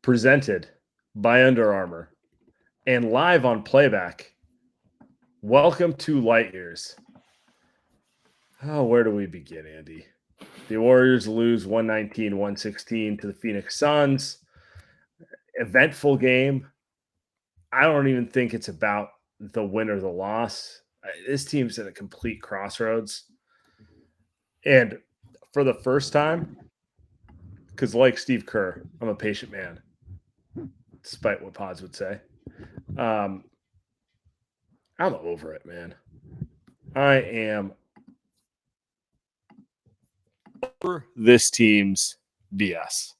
presented by Under Armour, and live on playback. Welcome to Light Years. Oh, where do we begin, Andy? The Warriors lose 119-116 to the Phoenix Suns. Eventful game. I don't even think it's about the win or the loss. This team's at a complete crossroads. And for the first time, because like Steve Kerr, I'm a patient man, despite what Pods would say. I'm over it, man. I am over this team's BS.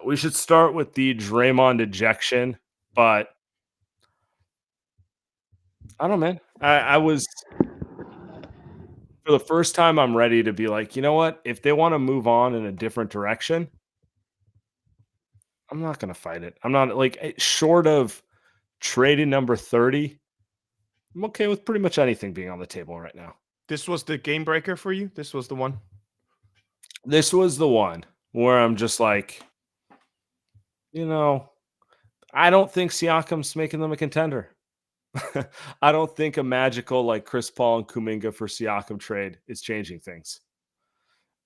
We should start with the Draymond ejection, but I don't know, man. I was, for the first time, I'm ready to be like, you know what? If they want to move on in a different direction, I'm not going to fight it. I'm not like short of trading number 30. I'm okay with pretty much anything being on the table right now. This was the game breaker for you? This was the one? This was the one where I'm just like, I don't think Siakam's making them a contender. I don't think a magical like Chris Paul and Kuminga for Siakam trade is changing things.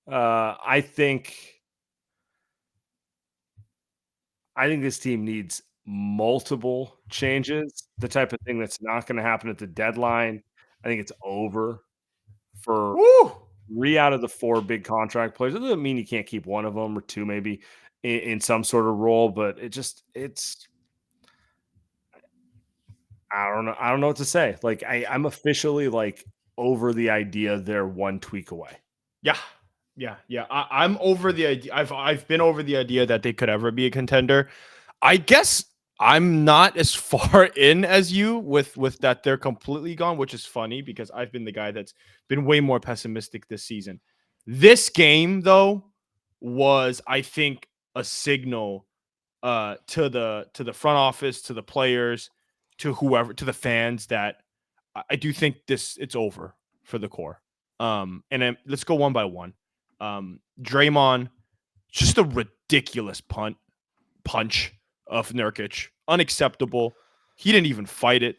I think this team needs multiple changes, the type of thing that's not going to happen at the deadline. I think it's over for 3 out of the 4 big contract players. It doesn't mean you can't keep one of them or 2 maybe in some sort of role, but I don't know. I don't know what to say. Like I'm officially like over the idea they're one tweak away. Yeah. I'm over the idea. I've been over the idea that they could ever be a contender. I guess I'm not as far in as you with that they're completely gone, which is funny because I've been the guy that's been way more pessimistic this season. This game, though, was, I think, a signal to the front office, to the players, to whoever, to the fans, that I do think it's over for the core. And then let's go one by one. Draymond, just a ridiculous punch of Nurkic. Unacceptable. He didn't even fight it.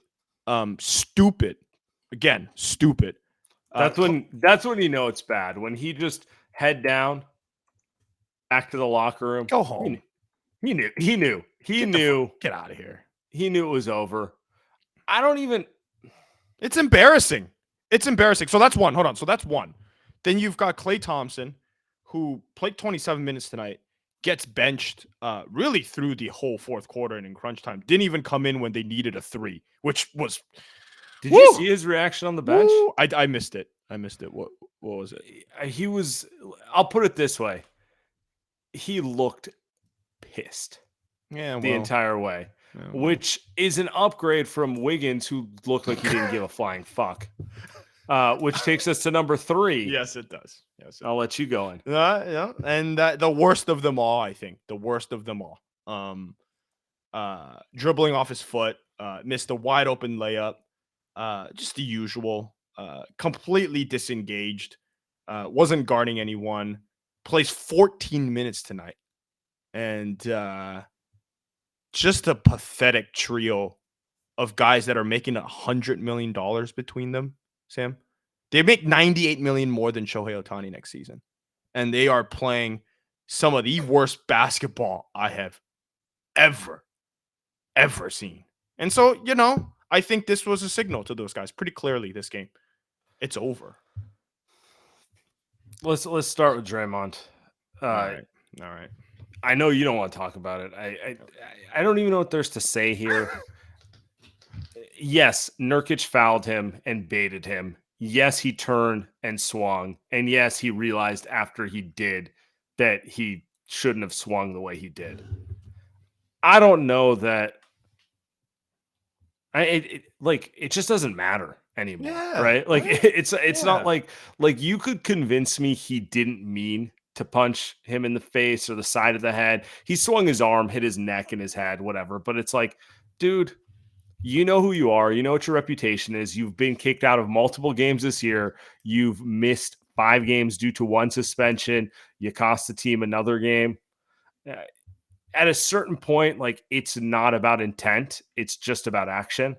Stupid. Again, stupid. That's when you know it's bad. When he just head down, back to the locker room. Go home. He knew. Get out of here. He knew it was over. It's embarrassing. So that's one. Hold on. So that's one. Then you've got Klay Thompson, who played 27 minutes tonight, gets benched really through the whole fourth quarter and in crunch time. Didn't even come in when they needed a 3, which was... Did you see his reaction on the bench? I missed it. What was it? He was... I'll put it this way. He looked pissed the entire way, which is an upgrade from Wiggins, who looked like he didn't give a flying fuck. Which takes us to number 3. Yes, it does. I'll let you go in. Yeah, and the worst of them all, I think. The worst of them all. Dribbling off his foot, missed a wide open layup. Just the usual. Completely disengaged. Wasn't guarding anyone. Plays 14 minutes tonight. And just a pathetic trio of guys that are making $100 million between them. Sam, they make $98 million more than Shohei Ohtani next season, and they are playing some of the worst basketball I have ever seen. And so, I think this was a signal to those guys pretty clearly. This game, it's over. Let's start with Draymond. All right. I know you don't want to talk about it. I don't even know what there's to say here. Yes, Nurkic fouled him and baited him. Yes, he turned and swung. And yes, he realized after he did that he shouldn't have swung the way he did. I don't know that it just doesn't matter anymore, right? Like it's not like you could convince me he didn't mean to punch him in the face or the side of the head. He swung his arm, hit his neck and his head, whatever. But it's like, dude, you know who you are. You know what your reputation is. You've been kicked out of multiple games this year. You've missed 5 games due to 1 suspension. You cost the team another game. at a certain point, like, it's not about intent. It's just about action.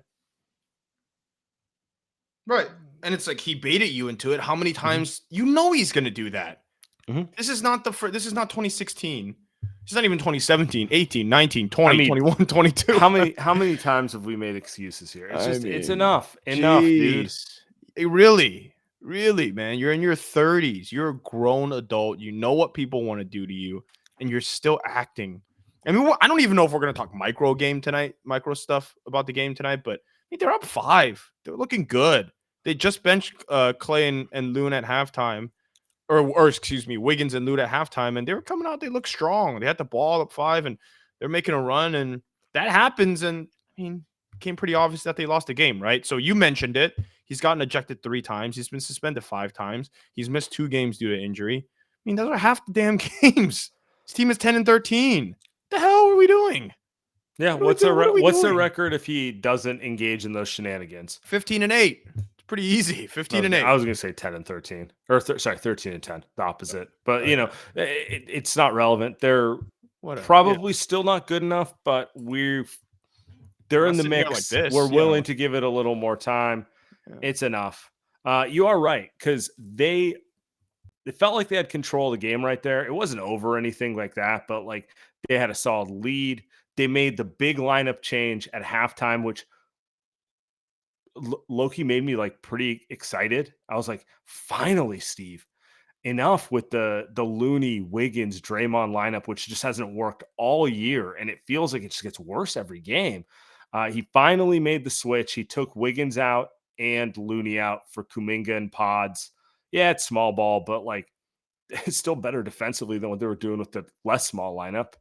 Right. And it's like he baited you into it. How many Mm-hmm. times you know he's going to do that? Mhm. This is not this is not 2016. It's not even 2017, 18, 19, 20, I mean, 21, 22. How many times have we made excuses here? It's just it's enough. Enough, dude. Really, really, man. You're in your 30s. You're a grown adult. You know what people want to do to you, and you're still acting. I mean, I don't even know if we're going to talk micro stuff about the game tonight, but I mean, they're up 5. They're looking good. They just benched Klay and Looney at halftime. Or excuse me, Wiggins and Looney at halftime, and they were coming out. They look strong. They had the ball up 5, and they're making a run, and that happens. And I mean, it became pretty obvious that they lost the game, right? So you mentioned it. He's gotten ejected 3 times. He's been suspended 5 times. He's missed 2 games due to injury. I mean, those are half the damn games. His team is 10-13. What the hell are we doing? Yeah, what's their record if he doesn't engage in those shenanigans? 15-8. Pretty easy. 15-8. I was going to say 10-13 or 13-10, the opposite. But it's not relevant. They're probably still not good enough, but they're in the mix. Like we're willing to give it a little more time. Yeah. It's enough. You are right, because they felt like they had control of the game right there. It wasn't over or anything like that, but like they had a solid lead. They made the big lineup change at halftime, which Loki made me like pretty excited. I was like, finally, Steve, enough with the Looney, Wiggins, Draymond lineup, which just hasn't worked all year. And it feels like it just gets worse every game. He finally made the switch. He took Wiggins out and Looney out for Kuminga and Pods. Yeah, it's small ball, but like it's still better defensively than what they were doing with the less small lineup.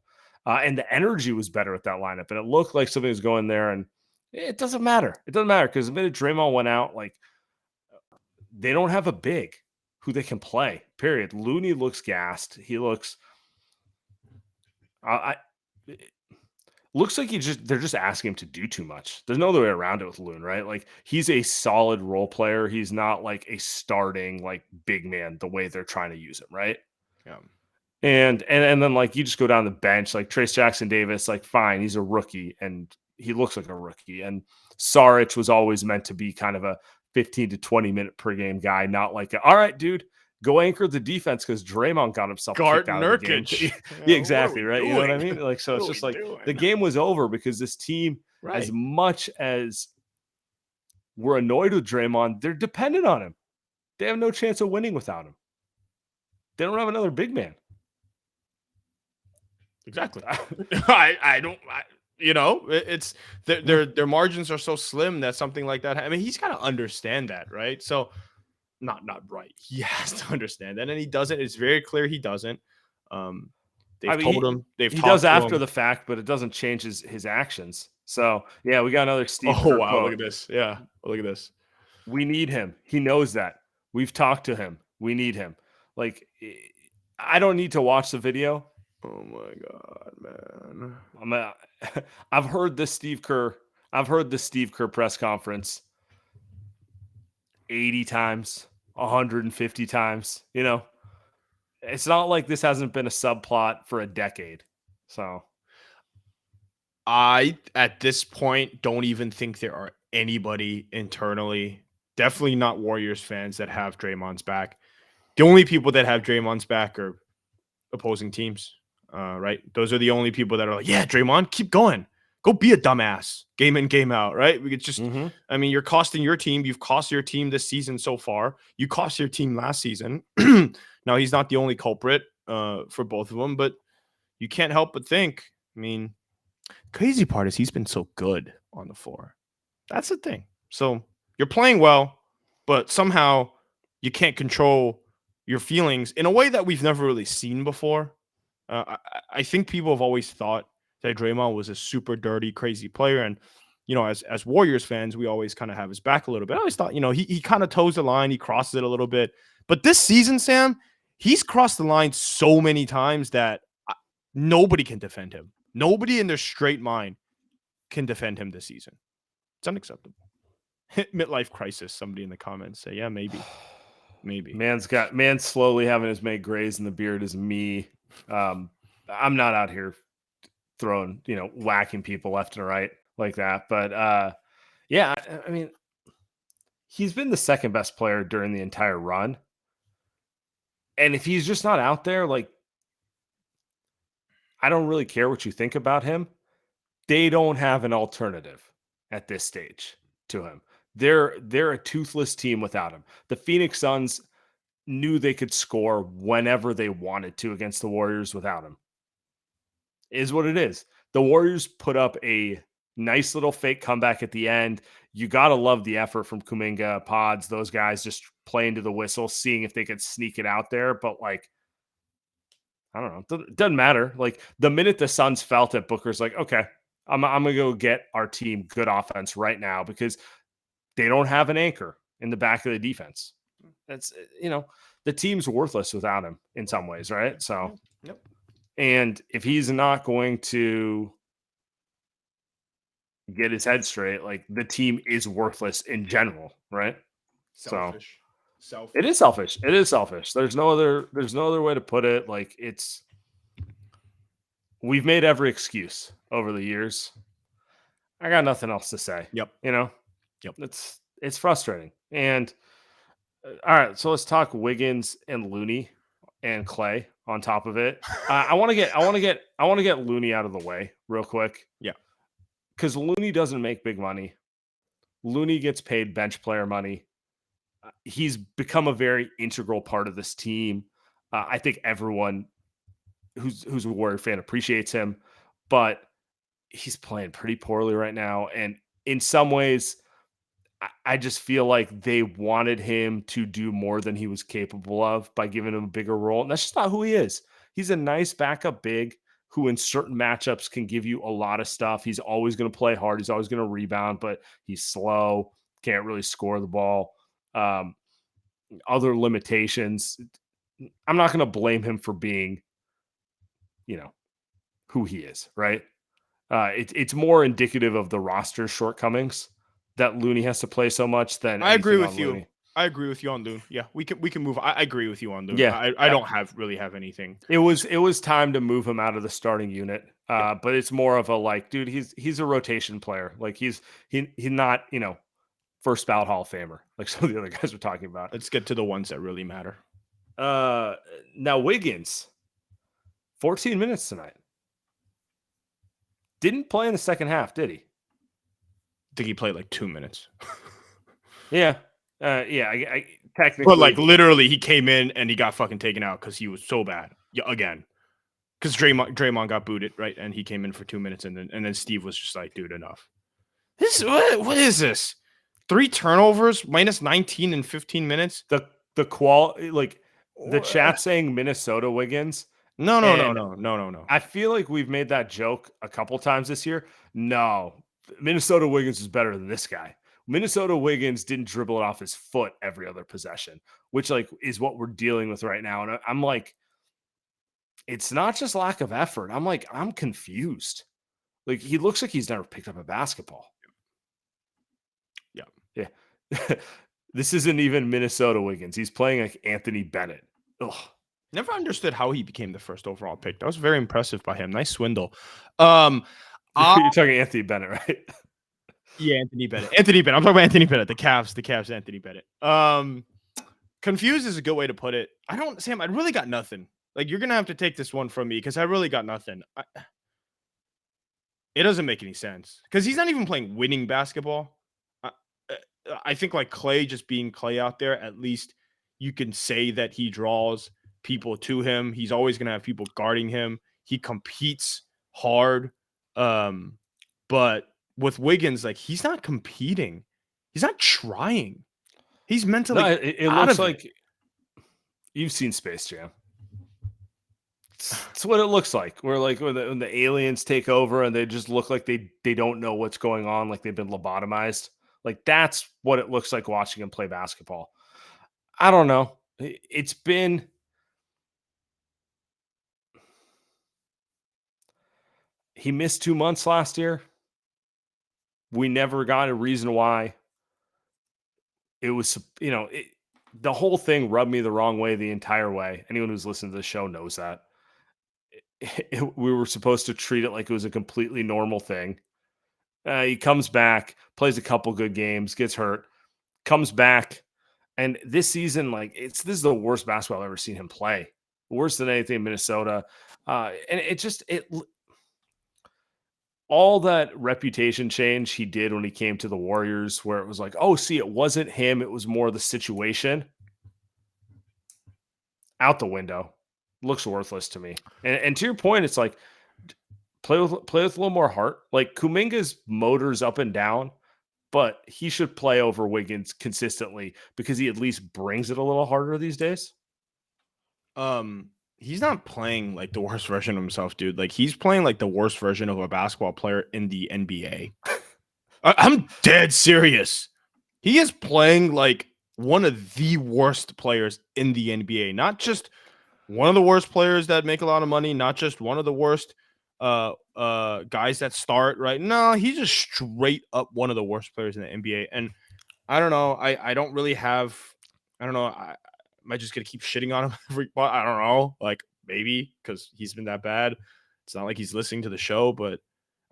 And the energy was better with that lineup. And it looked like something was going there. And it doesn't matter. It doesn't matter because the minute Draymond went out, like they don't have a big who they can play, period. Looney looks gassed. He looks looks like they're just asking him to do too much. There's no other way around it with Loon, right? Like he's a solid role player. He's not like a starting like big man the way they're trying to use him, right? Yeah. And then like you just go down the bench, like Trace Jackson Davis, like fine, he's a rookie and he looks like a rookie. And Saric was always meant to be kind of a 15 to 20 minute per game guy, not like all right, dude, go anchor the defense because Draymond got himself kicked out of the game. Yeah, exactly, right? You know what I mean? Like, so it's just like the game was over because this team, as much as we're annoyed with Draymond, they're dependent on him. They have no chance of winning without him. They don't have another big man. Exactly. It's their margins are so slim that something like that. I mean, he's got to understand that, right? So, not right. He has to understand that, and he doesn't. It's very clear he doesn't. They've told him. He does after the fact, but it doesn't change his actions. So yeah, we got another Steve. Oh wow! Quote. Look at this. Yeah, look at this. We need him. He knows that. We've talked to him. We need him. Like, I don't need to watch the video. Oh my God, man! I've heard the Steve Kerr press conference 80 times, 150 times. You know, it's not like this hasn't been a subplot for a decade. So, I at this point don't even think there are anybody internally, definitely not Warriors fans, that have Draymond's back. The only people that have Draymond's back are opposing teams. Right? Those are the only people that are like, yeah, Draymond, keep going. Go be a dumbass. Game in, game out, right? We could just, I mean, you're costing your team. You've cost your team this season so far. You cost your team last season. Now, he's not the only culprit for both of them, but you can't help but think, I mean, crazy part is he's been so good on the floor. That's the thing. So you're playing well, but somehow you can't control your feelings in a way that we've never really seen before. I think people have always thought that Draymond was a super dirty, crazy player. And, you know, as Warriors fans, we always kind of have his back a little bit. I always thought, you know, he kind of toes the line. He crosses it a little bit. But this season, Sam, he's crossed the line so many times that nobody can defend him. Nobody in their straight mind can defend him this season. It's unacceptable. Midlife crisis, somebody in the comments say, yeah, maybe. Man's slowly having his Meg Grays and the beard is me. I'm not out here throwing, whacking people left and right like that. But yeah, I mean, he's been the second best player during the entire run. And if he's just not out there, like, I don't really care what you think about him. They don't have an alternative at this stage to him. They're a toothless team without him. The Phoenix Suns knew they could score whenever they wanted to against the Warriors without him. Is what it is. The Warriors put up a nice little fake comeback at the end. You got to love the effort from Kuminga, Pods, those guys just playing to the whistle, seeing if they could sneak it out there. But, like, I don't know. It doesn't matter. Like, the minute the Suns felt it, Booker's like, okay, I'm going to go get our team good offense right now because they don't have an anchor in the back of the defense. That's, the team's worthless without him in some ways, right? So, Yep. And if he's not going to get his head straight, like, the team is worthless in general, right? Selfish. It is selfish. It is selfish. There's no other way to put it. Like, we've made every excuse over the years. I got nothing else to say. Yep. Yep. It's frustrating. And all right, so let's talk Wiggins and Looney and Klay on top of it. I want to get Looney out of the way real quick. Yeah. Because Looney doesn't make big money. Looney gets paid bench player money. He's become a very integral part of this team. I think everyone who's a Warrior fan appreciates him, but he's playing pretty poorly right now. And in some ways, I just feel like they wanted him to do more than he was capable of by giving him a bigger role. And that's just not who he is. He's a nice backup big who in certain matchups can give you a lot of stuff. He's always going to play hard. He's always going to rebound, but he's slow, can't really score the ball. Other limitations. I'm not going to blame him for being, who he is, right? It's more indicative of the roster shortcomings that Looney has to play so much than I agree with on you. Looney. I agree with you on Looney. Yeah, we can move. I agree with you on Looney. Yeah. I don't really have anything. It was time to move him out of the starting unit. But it's more of a, like, dude, he's a rotation player. Like, he's not, first ballot Hall of Famer like some of the other guys we're talking about. Let's get to the ones that really matter. Now Wiggins, 14 minutes tonight. Didn't play in the second half, did he? I think he played like 2 minutes. Yeah. I technically, but like literally, he came in and he got fucking taken out because he was so bad. Yeah, again, because Draymond got booted, right? And he came in for 2 minutes, and then Steve was just like, "Dude, enough." What is this? 3 turnovers, minus 19 in 15 minutes. The chat saying Minnesota Wiggins. No. I feel like we've made that joke a couple times this year. No, Minnesota Wiggins is better than this guy. Minnesota Wiggins didn't dribble it off his foot every other possession, which, like, is what we're dealing with right now. And I'm like, it's not just lack of effort. I'm confused. Like, he looks like he's never picked up a basketball. Yeah. This isn't even Minnesota Wiggins. He's playing like Anthony Bennett. Ugh. Never understood how he became the first overall pick. That was very impressive by him. Nice swindle. You're talking Anthony Bennett, right? Yeah, Anthony Bennett. I'm talking about Anthony Bennett. The Cavs, Anthony Bennett. Confused is a good way to put it. Sam, I really got nothing. Like, you're going to have to take this one from me because I really got nothing. It doesn't make any sense because he's not even playing winning basketball. I think, like, Klay just being Klay out there, at least you can say that he draws people to him. He's always going to have people guarding him. He competes hard. But with Wiggins, like, he's not competing. He's not trying. He's mentally. No, it looks like you've seen Space Jam. It's what it looks like. Where, like, when the aliens take over and they just look like they don't know what's going on, like they've been lobotomized. Like, that's what it looks like watching him play basketball. I don't know. It's been. He missed 2 months last year. We never got a reason why. It was, the whole thing rubbed me the wrong way the entire way. Anyone who's listened to the show knows that. we were supposed to treat it like it was a completely normal thing. He comes back, plays a couple good games, gets hurt, comes back, and this season, like this is the worst basketball I've ever seen him play. Worse than anything in Minnesota. And it all that reputation change he did when he came to the Warriors, where it was like, oh, see, it wasn't him, it was more the situation. Out the window. Looks worthless to me. And to your point, it's like play with a little more heart. Like Kuminga's motor's up and down, but he should play over Wiggins consistently because he at least brings it a little harder these days. He's not playing like the worst version of himself, dude. Like he's playing like the worst version of a basketball player in the NBA. I'm dead serious. He is playing like one of the worst players in the NBA. Not just one of the worst players that make a lot of money, not just one of the worst guys that start, right? No, he's just straight up one of the worst players in the NBA. And I don't know. I don't really have, I don't know. Am I just gonna keep shitting on him I don't know. Like maybe because he's been that bad. It's not like he's listening to the show, but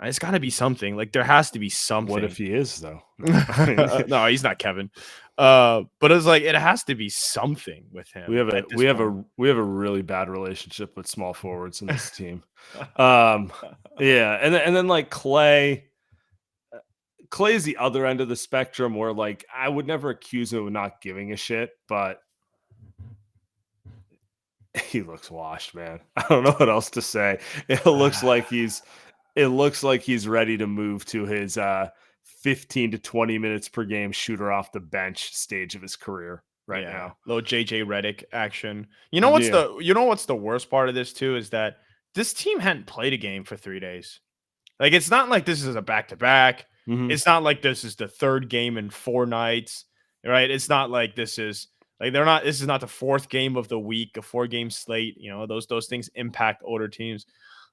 it's got to be something. Like there has to be something. What if he is though? No, he's not Kevin. But it's like it has to be something with him. We have a really bad relationship with small forwards in this team. Yeah, and then like Klay. Klay's the other end of the spectrum where like I would never accuse him of not giving a shit, but he looks washed, man. I don't know what else to say. It looks like he's ready to move to his 15 to 20 minutes per game shooter off the bench stage of his career right now. Little JJ Redick action. You know what's the worst part of this too is that this team hadn't played a game for 3 days. Like it's not like this is a back-to-back. Mm-hmm. It's not like this is the third game in 4 nights, right? It's not like this is not the fourth game of the week, a 4-game slate. You know, those things impact older teams.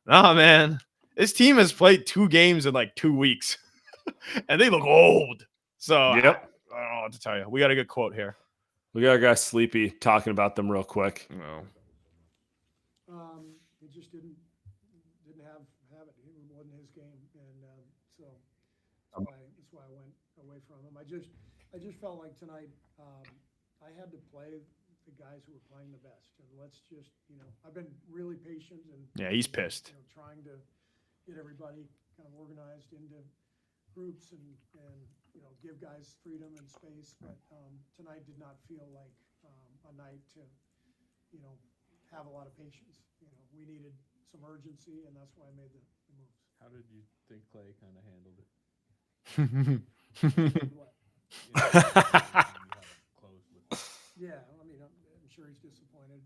Nah, man. This team has played 2 games in like 2 weeks. And they look old. So yep. I don't know what to tell you. We got a good quote here. We got our guy Sleepy talking about them real quick. No. He just didn't have it. It wasn't his game. And so that's why I went away from him. I just felt like tonight I had to play the guys who were playing the best. And let's just, I've been really patient and he's pissed. Trying to get everybody kind of organized into groups and give guys freedom and space. But tonight did not feel like a night to, have a lot of patience. We needed some urgency, and that's why I made the moves. How did you think Klay kind of handled it? Yeah, I mean, I'm sure he's disappointed.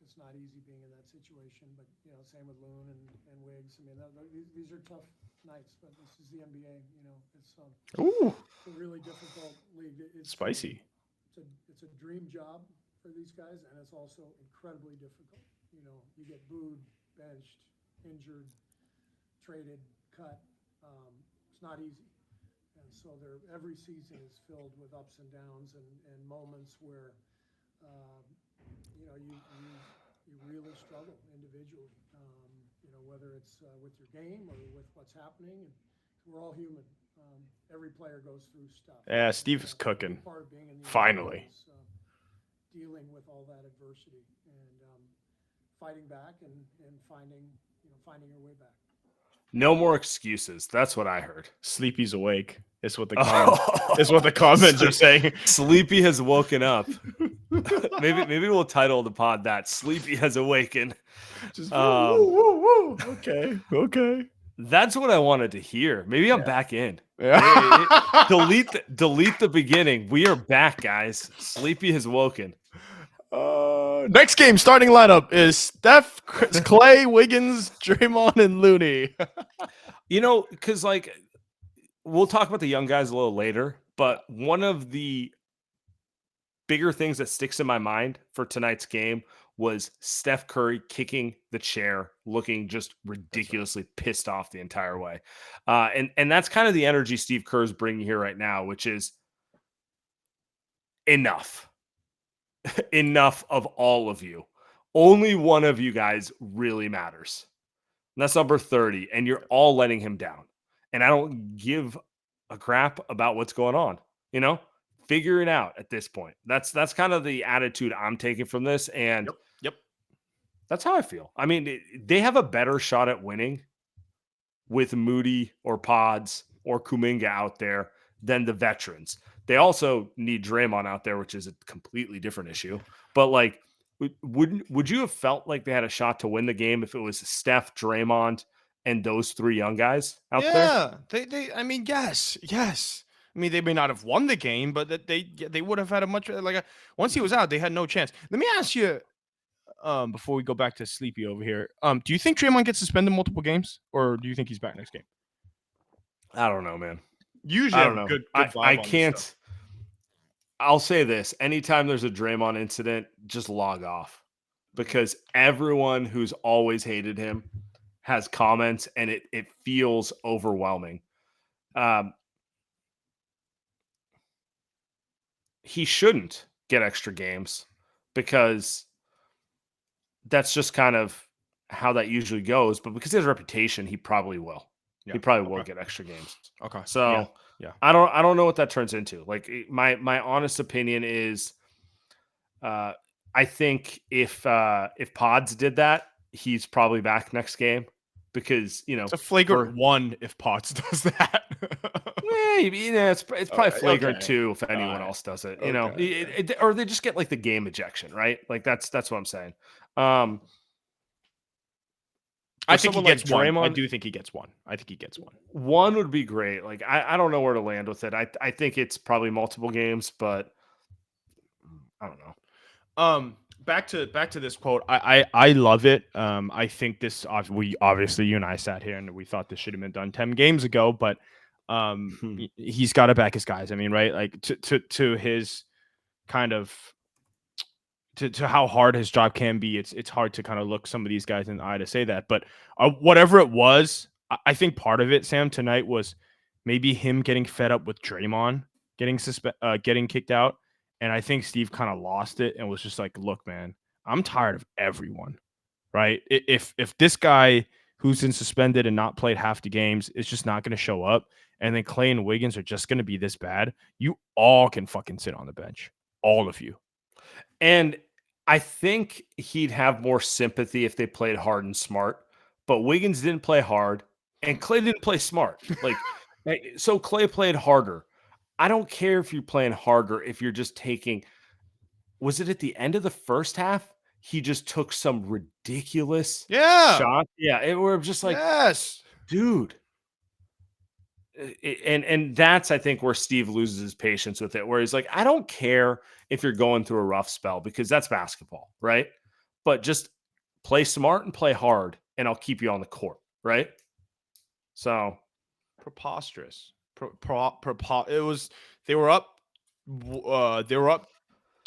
It's not easy being in that situation, but same with Looney and Wiggs. I mean, these are tough nights, but this is the NBA. It's a really difficult league. It's spicy. It's a dream job for these guys, and it's also incredibly difficult. You get booed, benched, injured, traded, cut. It's not easy. And so every season is filled with ups and downs and moments where, you really struggle individually, whether it's with your game or with what's happening. And we're all human. Every player goes through stuff. Yeah, Steve is cooking. Part of being in the finally. is, dealing with all that adversity and fighting back and finding your way back. No more excuses. That's what I heard. Sleepy's awake. It's what the comments are saying. Sleepy has woken up. maybe we'll title the pod that Sleepy has awakened. Just woo. Okay. That's what I wanted to hear. Maybe I'm back in. Yeah. Delete the beginning. We are back, guys. Sleepy has woken. Next game starting lineup is Steph, Klay, Wiggins, Draymond, and Looney. Because like we'll talk about the young guys a little later, but one of the bigger things that sticks in my mind for tonight's game was Steph Curry kicking the chair, looking just ridiculously pissed off the entire way. And that's kind of the energy Steve Kerr is bringing here right now, which is enough. Enough of all of you. Only one of you guys really matters. And that's number 30. And you're all letting him down. And I don't give a crap about what's going on. Figure it out at this point. That's kind of the attitude I'm taking from this. And Yep. that's how I feel. I mean, they have a better shot at winning with Moody or Pods or Kuminga out there than the veterans. They also need Draymond out there, which is a completely different issue. But like, would you have felt like they had a shot to win the game if it was Steph, Draymond, and those three young guys out there? Yeah, I mean, yes. I mean, they may not have won the game, but that they would have had a much once he was out, they had no chance. Let me ask you, before we go back to Sleepy over here, do you think Draymond gets suspended multiple games, or do you think he's back next game? I don't know, man. Usually, I don't know. Good I vibe on this can't. stuff. I'll say this: anytime there's a Draymond incident, just log off, because everyone who's always hated him has comments, and it feels overwhelming. He shouldn't get extra games because that's just kind of how that usually goes. But because of his reputation, he probably will. Yeah. He probably will get extra games. Okay. So yeah. I don't know what that turns into. Like my honest opinion is, I think if Pods did that, he's probably back next game because it's a flagrant one if Potts does that. It's probably flagrant okay. too if anyone else does it. Or they just get like the game ejection, right? Like that's what I'm saying. I think he gets like one. Draymond, I do think he gets one. I think he gets one. One would be great. Like I don't know where to land with it. I think it's probably multiple games, but I don't know. Back to this quote. I love it. I think this we obviously, you and I sat here and we thought this should have been done 10 games ago, but he's got to back his guys. I mean, right? Like to his kind of to how hard his job can be. It's hard to kind of look some of these guys in the eye to say that, but whatever it was, I think part of it, Sam, tonight was maybe him getting fed up with Draymond getting kicked out. And I think Steve kind of lost it and was just like, look, man, I'm tired of everyone, right? If this guy who's been suspended and not played half the games is just not going to show up, and then Klay and Wiggins are just going to be this bad, you all can fucking sit on the bench. All of you. And I think he'd have more sympathy if they played hard and smart, but Wiggins didn't play hard and Klay didn't play smart. Like, so Klay played harder. I don't care if you're playing harder, if you're just taking, was it at the end of the first half? He just took some ridiculous shot. Yeah. We're just like, yes, dude. And that's, I think, where Steve loses his patience with it, where he's like, I don't care if you're going through a rough spell because that's basketball, right? But just play smart and play hard, and I'll keep you on the court, right? So preposterous. It was they were up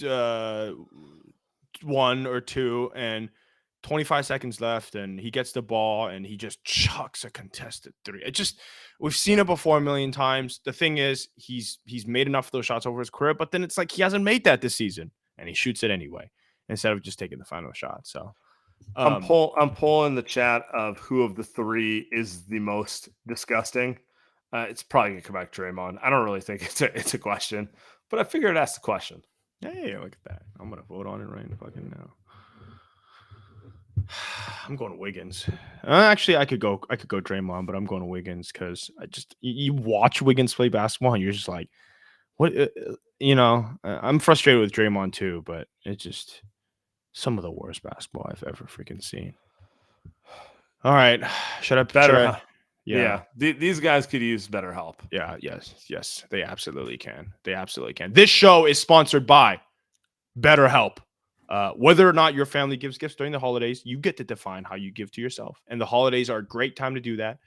1 or 2 and 25 seconds left, and he gets the ball and he just chucks a contested 3. We've seen it before a million times. The thing is, he's made enough of those shots over his career, but then it's like he hasn't made that this season, and he shoots it anyway instead of just taking the final shot. So I'm pulling the chat of who of the three is the most disgusting. It's probably gonna come back to Draymond. I don't really think it's a question, but I figured I'd ask the question. Hey, look at that! I'm gonna vote on it right fucking now. I'm going to Wiggins. Actually, I could go Draymond, but I'm going to Wiggins because you watch Wiggins play basketball and you're just like, what? I'm frustrated with Draymond too, but it's just some of the worst basketball I've ever freaking seen. All right, shut up. Better. Yeah. These guys could use better help. Yeah. Yes. They absolutely can. This show is sponsored by BetterHelp. Whether or not your family gives gifts during the holidays, you get to define how you give to yourself. And the holidays are a great time to do that.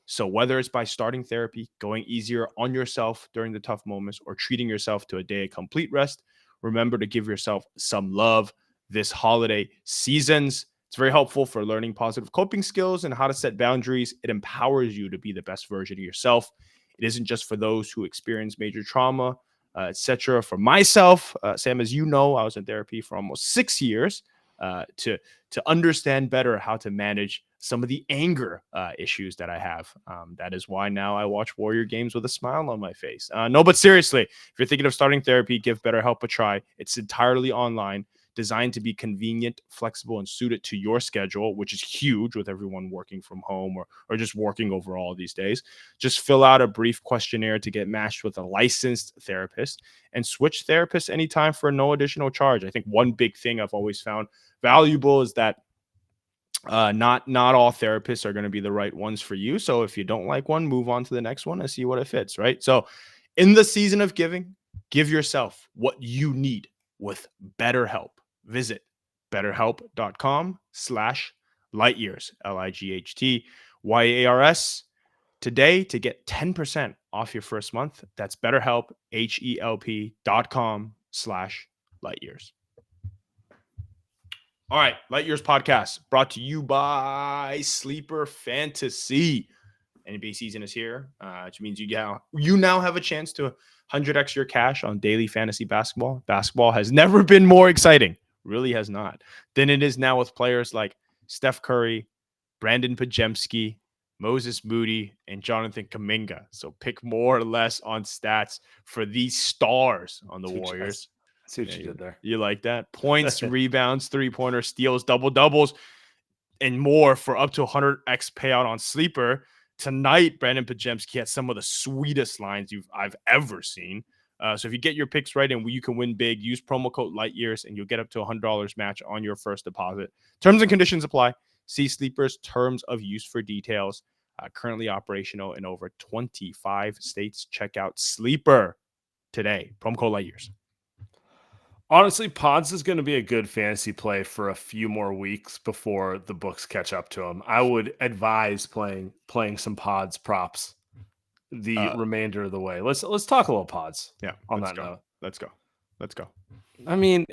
So whether it's by starting therapy, going easier on yourself during the tough moments, or treating yourself to a day of complete rest, remember to give yourself some love this holiday seasons. It's very helpful for learning positive coping skills and how to set boundaries. It empowers you to be the best version of yourself. It isn't just for those who experience major trauma, etc. For myself, Sam, as you know, I was in therapy for almost 6 years. to understand better how to manage some of the anger issues that I have. That is why now I watch Warrior games with a smile on my face. No, but seriously, if you're thinking of starting therapy, give BetterHelp a try. It's entirely online, designed to be convenient, flexible, and suited to your schedule, which is huge with everyone working from home or just working overall these days. Just fill out a brief questionnaire to get matched with a licensed therapist and switch therapists anytime for no additional charge. I think one big thing I've always found valuable is that not all therapists are going to be the right ones for you. So if you don't like one, move on to the next one and see what it fits, right? So in the season of giving, give yourself what you need with BetterHelp. Visit betterhelp.com/lightyears, LIGHTYARS today to get 10% off your first month. That's BetterHelp, HELP.com/lightyears. All right, Light Years podcast brought to you by Sleeper Fantasy. NBA season is here, which means you now have a chance to 100x your cash on daily fantasy basketball. Basketball has never been more exciting, really has not, than it is now with players like Steph Curry, Brandon Pajemski, Moses Moody, and Jonathan Kuminga. So pick more or less on stats for these stars on the Warriors. See what you did there. You like that? Points, rebounds, three-pointer, steals, double-doubles, and more for up to 100x payout on Sleeper. Tonight, Brandon Pajemski had some of the sweetest lines I've ever seen. So if you get your picks right and you can win big, use promo code LIGHTYEARS and you'll get up to $100 match on your first deposit. Terms and conditions apply. See Sleeper's terms of use for details. Currently operational in over 25 states. Check out Sleeper today. Promo code LIGHTYEARS. Honestly, Pods is going to be a good fantasy play for a few more weeks before the books catch up to him. I would advise playing some Pods props the remainder of the way. Let's talk a little Pods. Yeah, on that note. Let's go. I mean,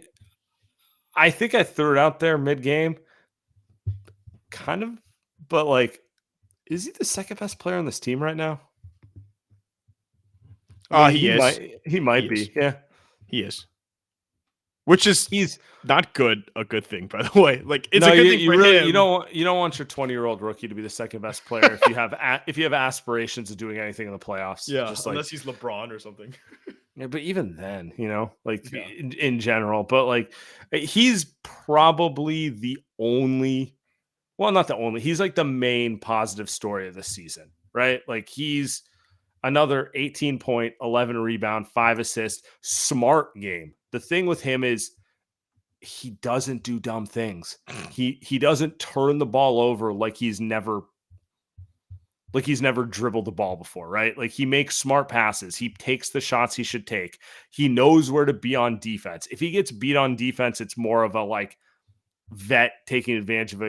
I think I threw it out there mid-game, kind of, but like, is he the second best player on this team right now? He is. He might be. Yeah, he is. Which is he's not a good thing, by the way. Like it's a good thing for him. You don't want your 20-year-old rookie to be the second best player if you have aspirations of doing anything in the playoffs. Yeah, just unless he's LeBron or something. Yeah, but even then, in general, but like he's probably the only, well, not the only. He's like the main positive story of the season, right? Like he's another 18 point, 11 rebound, 5 assists, smart game. The thing with him is he doesn't do dumb things. He doesn't turn the ball over like he's never dribbled the ball before, right? Like he makes smart passes. He takes the shots he should take. He knows where to be on defense. If he gets beat on defense, it's more of a like vet taking advantage of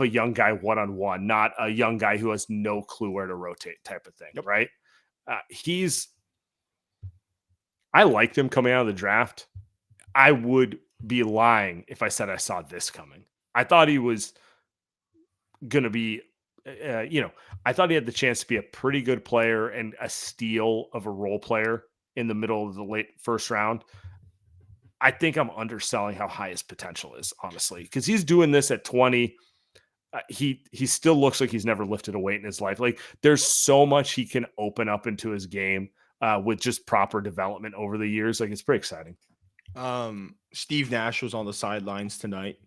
a young guy one-on-one, not a young guy who has no clue where to rotate type of thing, right? I liked him coming out of the draft. I would be lying if I said I saw this coming. I thought he was going to be, I thought he had the chance to be a pretty good player and a steal of a role player in the middle of the late first round. I think I'm underselling how high his potential is, honestly, because he's doing this at 20. He still looks like he's never lifted a weight in his life. Like there's so much he can open up into his game with just proper development over the years. Like it's pretty exciting. Steve Nash was on the sidelines tonight.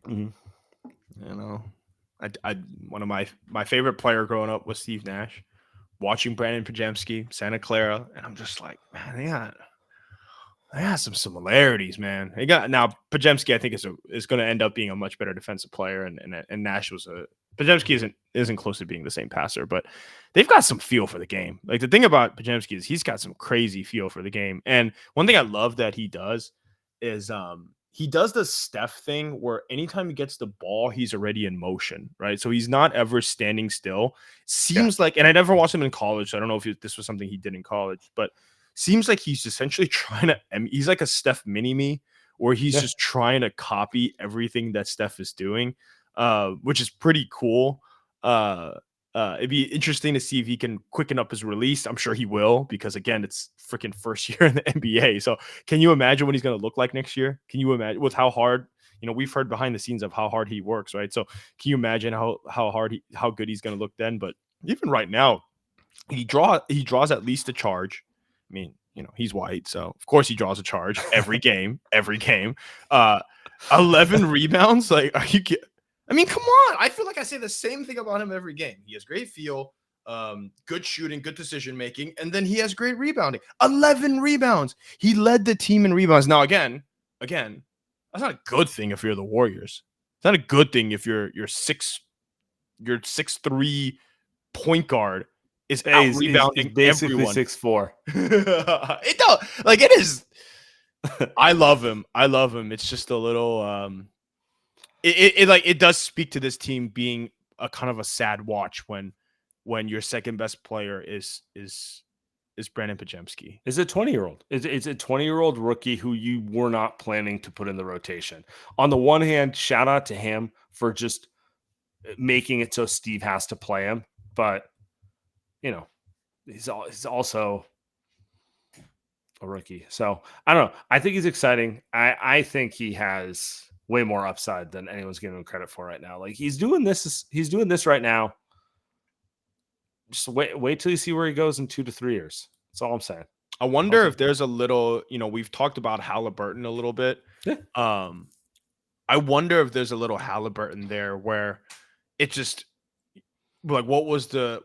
Mm-hmm. I one of my favorite player growing up was Steve Nash. Watching Brandon Pajemski, Santa Clara, and I'm just like, man, they got some similarities, man. Pajemski, I think is going to end up being a much better defensive player, and Nash Pajemski isn't close to being the same passer, but they've got some feel for the game. Like the thing about Pajemski is he's got some crazy feel for the game. And one thing I love that he does is he does the Steph thing where anytime he gets the ball, he's already in motion, right? So he's not ever standing still. Seems like, and I never watched him in college, so I don't know if this was something he did in college, but seems like he's essentially trying to, he's like a Steph mini-me, where he's just trying to copy everything that Steph is doing, which is pretty cool. It'd be interesting to see if he can quicken up his release. I'm sure he will, because again, it's freaking first year in the NBA. So can you imagine what he's going to look like next year? Can you imagine with how hard, we've heard behind the scenes of how hard he works, right? So can you imagine how good he's going to look then? But even right now, he draws at least a charge. I mean, he's white, so of course he draws a charge every game. 11 rebounds. Like, are you kidding? I mean, come on. I feel like I say the same thing about him every game. He has great feel, good shooting, good decision making, and then he has great rebounding. 11 rebounds. He led the team in rebounds. Now, again, that's not a good thing if you're the Warriors. It's not a good thing if your 6'3" point guard is out rebounding basically everyone. 6'4". It is. I love him. It's just a little. It does speak to this team being a kind of a sad watch when your second best player is Brandon Pajemski. Is a 20-year-old. It's a 20-year-old rookie who you were not planning to put in the rotation. On the one hand, shout out to him for just making it so Steve has to play him, but he's also a rookie. So I don't know. I think he's exciting. I think he has way more upside than anyone's giving him credit for right now. Like, he's doing this right now. Just wait till you see where he goes in 2 to 3 years. That's all I'm saying. I wonder if there's a little, we've talked about Halliburton a little bit. Yeah. I wonder if there's a little Halliburton there where it just like what was the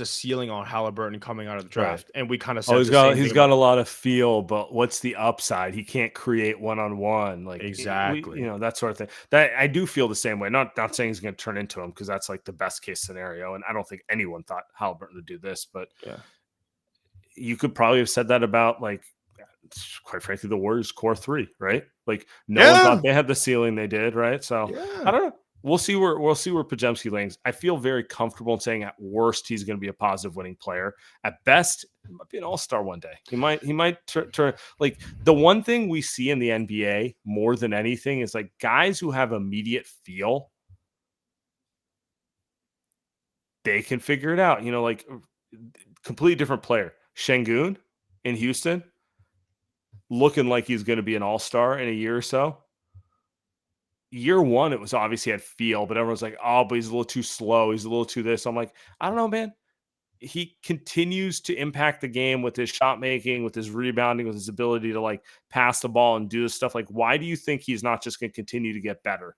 ceiling on Halliburton coming out of the draft? Right. And we kind of said he's got a lot of feel, but what's the upside? He can't create one-on-one, like exactly, that sort of thing. That I do feel the same way. Not saying he's going to turn into him, because that's like the best case scenario, and I don't think anyone thought Halliburton would do this. But you could probably have said that about, like, quite frankly, the Warriors core 3, right? Like, no one thought they had the ceiling they did, right? So I don't know. We'll see where Pajemski lands. I feel very comfortable in saying at worst he's going to be a positive winning player. At best, he might be an all-star one day. He might turn. Like, the one thing we see in the NBA more than anything is, like, guys who have immediate feel, they can figure it out. Like, completely different player. Şengün in Houston, looking like he's going to be an all-star in a year or so. Year one, it was obviously had feel, but everyone's like, oh, but he's a little too slow. He's a little too this. I'm like, I don't know, man. He continues to impact the game with his shot making, with his rebounding, with his ability to, like, pass the ball and do this stuff. Like, why do you think he's not just going to continue to get better?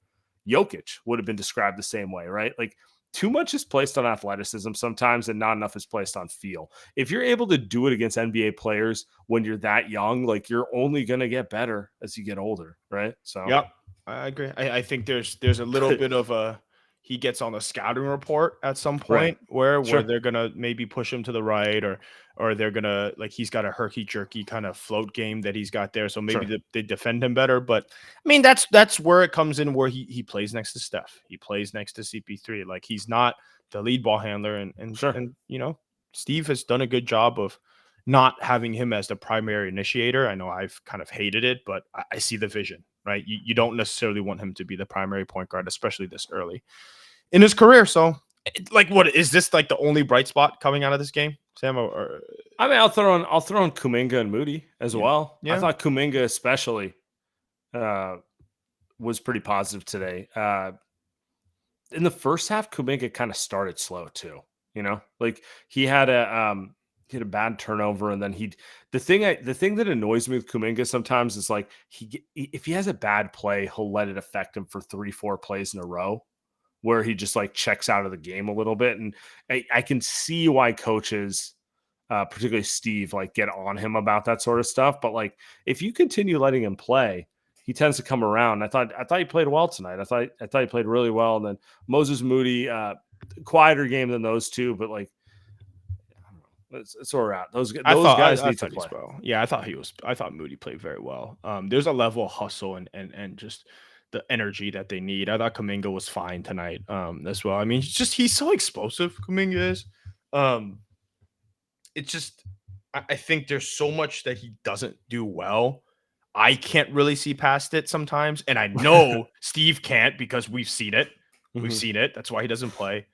Jokic would have been described the same way, right? Like, too much is placed on athleticism sometimes and not enough is placed on feel. If you're able to do it against NBA players when you're that young, like, you're only going to get better as you get older, right? So, yep. I agree. I think there's a little bit of he gets on the scouting report at some point where they're gonna maybe push him to the right or they're gonna, like, he's got a herky jerky kind of float game that he's got there, so maybe they defend him better. But I mean, that's where it comes in, where he plays next to Steph, he plays next to CP3. Like, he's not the lead ball handler, and Steve has done a good job of not having him as the primary initiator. I know I've kind of hated it, but I see the vision. Right, you don't necessarily want him to be the primary point guard, especially this early in his career. So, like, what is this, like, the only bright spot coming out of this game, Sam? Or I mean, I'll throw in Kuminga and Moody as well. Yeah. I thought Kuminga especially was pretty positive today. In the first half, Kuminga kind of started slow too. Like, he had a bad turnover, and then the thing that annoys me with Kuminga sometimes is, like, if he has a bad play, he'll let it affect him for 3-4 plays in a row, where he just, like, checks out of the game a little bit. And I can see why coaches, particularly Steve, like, get on him about that sort of stuff. But, like, if you continue letting him play, he tends to come around. I thought he played well tonight. I thought he played really well. And then Moses Moody, quieter game than those two, but, like, it's where we're at. Those guys need to play. Well. Yeah, I thought Moody played very well. There's a level of hustle and just the energy that they need. I thought Kuminga was fine tonight as well. I mean, he's so explosive. Kuminga is. It's just, I think there's so much that he doesn't do well. I can't really see past it sometimes, and I know Steve can't, because we've seen it. We've seen it. That's why he doesn't play.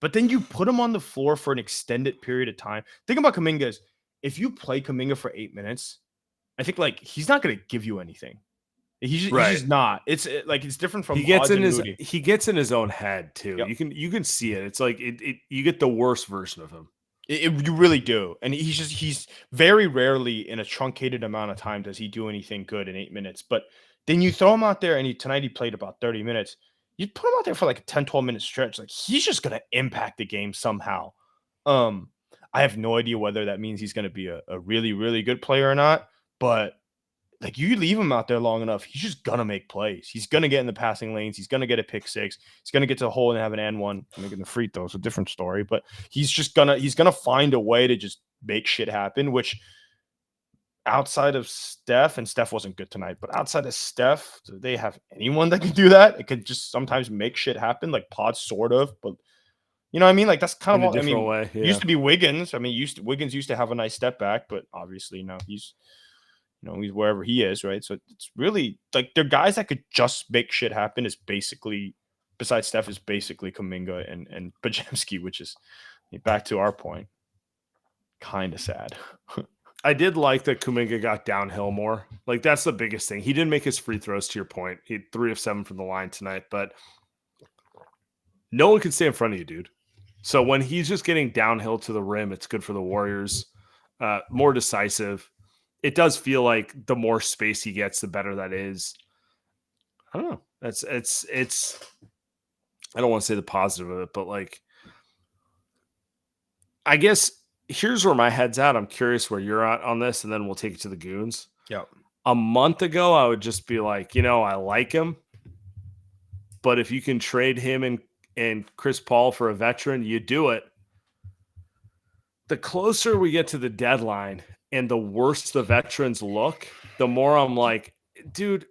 But then you put him on the floor for an extended period of time. Think about Kuminga is, if you play Kuminga for 8 minutes, I think, like, he's not going to give you anything. He's Right. just not. It's different from He gets Pods in and his Looney. he gets in his own head too. Yep. You can see it. It's like you get the worst version of him. You really do. And he's very rarely in a truncated amount of time does he do anything good in 8 minutes. But then you throw him out there and tonight he played about 30 minutes. You put him out there for like a 10, 12-minute stretch. Like he's just going to impact the game somehow. I have no idea whether that means he's going to be a really, really good player or not. But like you leave him out there long enough, he's just gonna make plays. He's gonna get in the passing lanes. He's gonna get a pick six. He's gonna get to the hole and have an and one. Making the free throw is a different story, but he's gonna find a way to just make shit happen. Which outside of Steph, and Steph wasn't good tonight, but outside of Steph, do they have anyone that can do that? It could just sometimes make shit happen, like Pod sort of, but you know what I mean? Like that's kind In a of all, I different mean, way. it used to be Wiggins. I mean, Wiggins used to have a nice step back, but obviously now he's wherever he is, right? So it's really like they're guys that could just make shit happen. Is basically, besides Steph, is basically Kuminga and Pajemski, which is back to our point, kind of sad. I did like that Kuminga got downhill more. Like that's the biggest thing. He didn't make his free throws. To your point, he had 3 of 7 from the line tonight, but no one can stay in front of you, dude. So when he's just getting downhill to the rim, it's good for the Warriors. More decisive. It does feel like the more space he gets, the better that is. I don't know. It's. I don't want to say the positive of it, but like, I guess here's where my head's at. I'm curious where you're at on this, and then we'll take it to the goons. Yep. A month ago, I would just be like, I like him, but if you can trade him and Chris Paul for a veteran, you do it. The closer we get to the deadline and the worse the veterans look, the more I'm like, dude,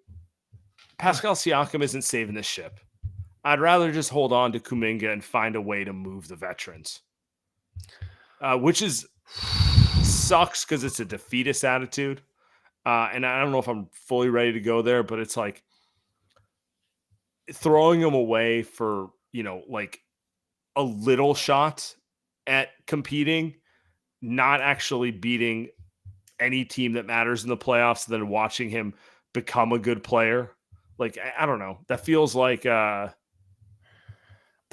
Pascal Siakam isn't saving this ship. I'd rather just hold on to Kuminga and find a way to move the veterans, which sucks because it's a defeatist attitude. And I don't know if I'm fully ready to go there, but it's like throwing them away for, like a little shot at competing, not actually beating any team that matters in the playoffs, then watching him become a good player. Like, I don't know. That feels like, that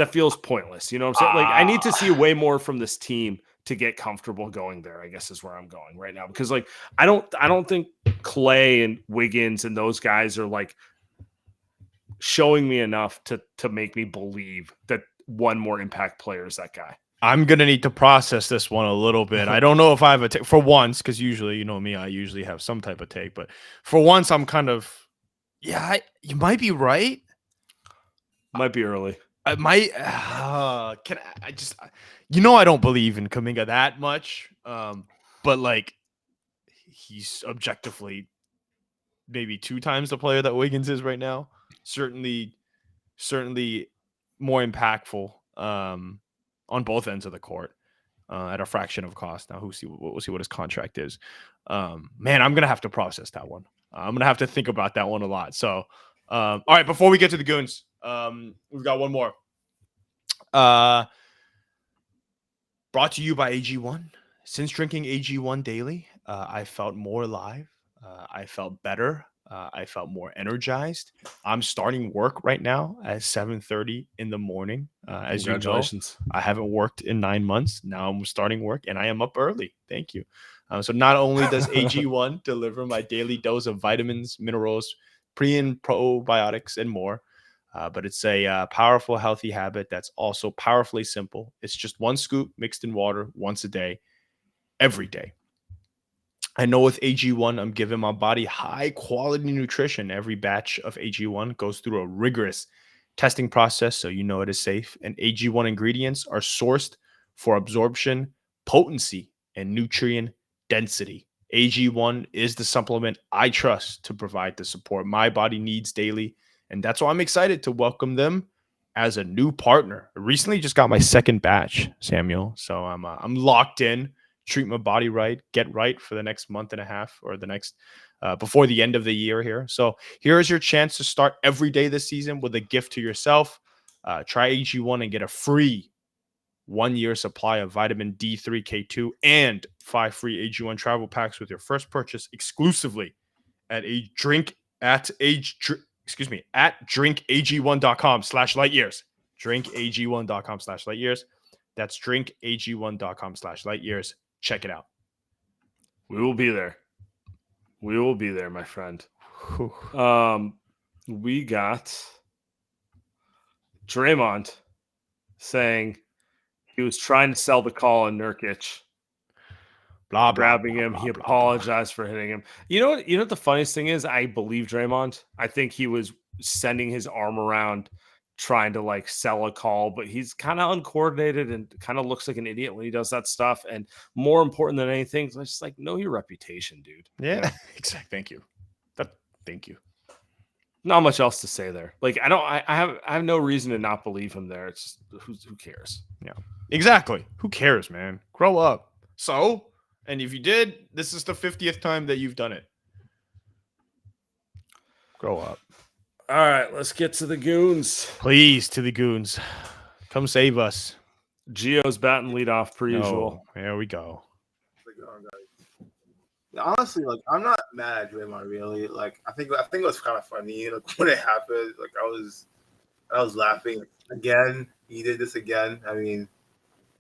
feels pointless. You know what I'm saying? Like, I need to see way more from this team to get comfortable going there, I guess is where I'm going right now. Because like, I don't think Klay and Wiggins and those guys are like showing me enough to make me believe that one more impact player is that guy. I'm going to need to process this one a little bit. I don't know if I have a take for once, because usually, you know me, I usually have some type of take. But for once, I'm kind of, you might be right. Might be early. I might, I just, I don't believe in Kuminga that much. But like, he's objectively maybe 2 times the player that Wiggins is right now. Certainly more impactful. On both ends of the court at a fraction of cost. Now, we'll see what his contract is. Man, I'm going to have to process that one. I'm going to have to think about that one a lot. So, all right, before we get to the goons, we've got one more. Brought to you by AG1. Since drinking AG1 daily, I felt more alive. I felt better. I felt more energized. I'm starting work right now at 7:30 in the morning. As you know, I haven't worked in 9 months. Now I'm starting work and I am up early. Thank you. So not only does AG1 deliver my daily dose of vitamins, minerals, pre and probiotics, and more, but it's a powerful, healthy habit that's also powerfully simple. It's just 1 scoop mixed in water once a day, every day. I know with AG1, I'm giving my body high quality nutrition. Every batch of AG1 goes through a rigorous testing process, so it is safe. And AG1 ingredients are sourced for absorption, potency, and nutrient density. AG1 is the supplement I trust to provide the support my body needs daily. And that's why I'm excited to welcome them as a new partner. I recently just got my 2nd batch, Samuel. So I'm locked in. Treat my body right, get right for the next month and a half or the next before the end of the year here. So here is your chance to start every day this season with a gift to yourself. Try AG1 and get a free 1-year supply of vitamin D3, K2, and 5 free AG1 travel packs with your first purchase exclusively at at drinkag1.com/lightyears. Drinkag1.com/lightyears. That's drinkag1.com/lightyears. Check it out. We will be there. We will be there, my friend. We got Draymond saying he was trying to sell the call on Nurkic, Blah, blah, grabbing blah, him. blah, He blah, apologized for hitting him. You know what? You know what the funniest thing is? I believe Draymond. I think he was sending his arm around, trying to like sell a call, but he's kind of uncoordinated and kind of looks like an idiot when he does that stuff. And more important than anything, it's just like know your reputation, dude. Yeah, You know? exactly. Thank you. Thank you. Not much else to say there. Like I have no reason to not believe him there. It's just who cares? Yeah, exactly. Who cares, man? Grow up. So, and if you did, this is the 50th time that you've done it. Grow up. All right, let's get to the goons. Please, to the goons. Come save us. Gio's batting leadoff per usual. Oh, there we go. Honestly, like I'm not mad at Draymond really. Like I think it was kind of funny. Like when it happened, like I was laughing again. He did this again. I mean,